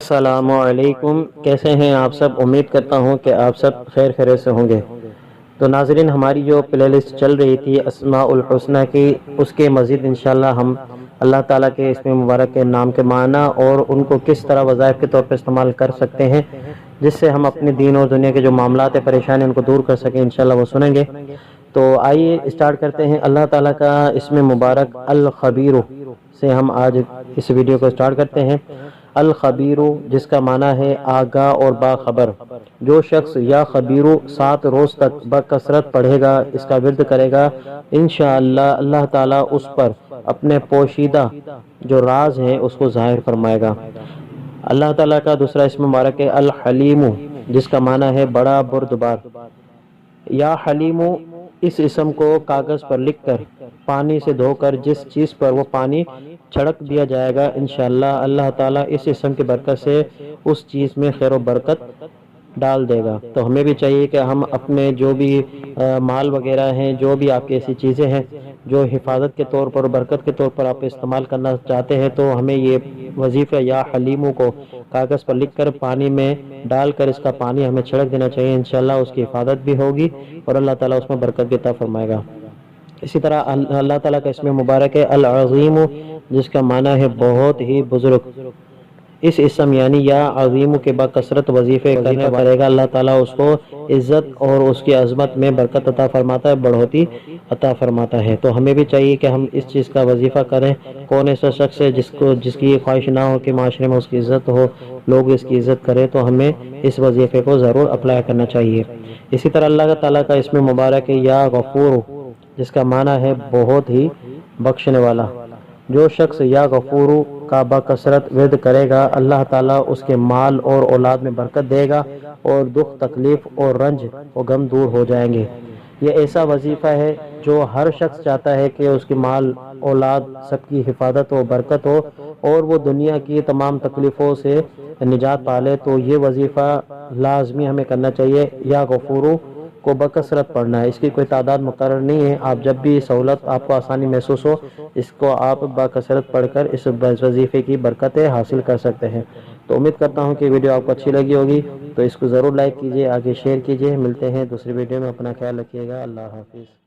السلام علیکم، کیسے ہیں آپ سب؟ امید کرتا ہوں کہ آپ سب خیر خیریت سے ہوں گے۔ تو ناظرین، ہماری جو پلے لسٹ چل رہی تھی اسماء الحسنہ کی، اس کے مزید انشاءاللہ ہم اللہ تعالیٰ کے اسم مبارک کے نام کے معنی اور ان کو کس طرح وظائف کے طور پر استعمال کر سکتے ہیں جس سے ہم اپنے دین اور دنیا کے جو معاملات ہیں، پریشانی ان کو دور کر سکیں، انشاءاللہ وہ سنیں گے۔ تو آئیے اسٹارٹ کرتے ہیں۔ اللہ تعالیٰ کا اسم مبارک الخبیر سے ہم آج اس ویڈیو کو اسٹارٹ کرتے ہیں۔ الخبیر، جس کا معنی ہے آگاہ اور باخبر۔ جو شخص یا خبیرو 7 روز تک بکثرت پڑھے گا، اس کا ورد کرے گا، انشاءاللہ اللہ تعالیٰ اس پر اپنے پوشیدہ جو راز ہے اس کو ظاہر فرمائے گا۔ اللہ تعالیٰ کا دوسرا اسم مبارک ہے الحلیم، جس کا معنی ہے بڑا بردبار۔ یا حلیم، اس اسم کو کاغذ پر لکھ کر پانی سے دھو کر جس چیز پر وہ پانی چھڑک دیا جائے گا، انشاءاللہ اللہ تعالیٰ اس اسم کی برکت سے اس چیز میں خیر و برکت ڈال دے گا۔ تو ہمیں بھی چاہیے کہ ہم اپنے جو بھی مال وغیرہ ہیں، جو بھی آپ کی ایسی چیزیں ہیں جو حفاظت کے طور پر، برکت کے طور پر آپ استعمال کرنا چاہتے ہیں، تو ہمیں یہ وظیفہ یا حلیموں کو کاغذ پر لکھ کر پانی میں ڈال کر اس کا پانی ہمیں چھڑک دینا چاہیے، انشاءاللہ اس کی حفاظت بھی ہوگی اور اللہ تعالیٰ اس میں برکت بھی عطا فرمائے گا۔ اسی طرح اللہ تعالیٰ کا اسم مبارک ہے العظیم، جس کا معنی ہے بہت ہی بزرگ۔ اس اسم یعنی یا عظیم کے بکثرت وظیفے کرنے والے گا، اللہ تعالیٰ اس کو عزت اور اس کی عظمت میں برکت عطا فرماتا ہے، بڑھوتی عطا فرماتا ہے۔ تو ہمیں بھی چاہیے کہ ہم اس چیز کا وظیفہ کریں۔ کون ایسا شخص ہے جس کی یہ خواہش نہ ہو کہ معاشرے میں اس کی عزت ہو، لوگ اس کی عزت کریں، تو ہمیں اس وظیفے کو ضرور اپلائی کرنا چاہیے۔ اسی طرح اللہ تعالیٰ کا اسم مبارک ہے یا غفور، جس کا معنی ہے بہت ہی بخشنے والا۔ جو شخص یا غفور کا بکثرت ورد کرے گا، اللہ تعالیٰ اس کے مال اور اولاد میں برکت دے گا اور دکھ، تکلیف اور رنج و غم دور ہو جائیں گے۔ یہ ایسا وظیفہ ہے جو ہر شخص چاہتا ہے کہ اس کے مال، اولاد سب کی حفاظت و برکت ہو اور وہ دنیا کی تمام تکلیفوں سے نجات پالے۔ تو یہ وظیفہ لازمی ہمیں کرنا چاہیے، یا غفور کو بکثرت پڑھنا ہے۔ اس کی کوئی تعداد مقرر نہیں ہے، آپ جب بھی سہولت، آپ کو آسانی محسوس ہو، اس کو آپ بکثرت پڑھ کر اس وظیفے کی برکتیں حاصل کر سکتے ہیں۔ تو امید کرتا ہوں کہ ویڈیو آپ کو اچھی لگی ہوگی، تو اس کو ضرور لائک کیجیے، آگے شیئر کیجیے۔ ملتے ہیں دوسری ویڈیو میں، اپنا خیال رکھیے گا، اللہ حافظ۔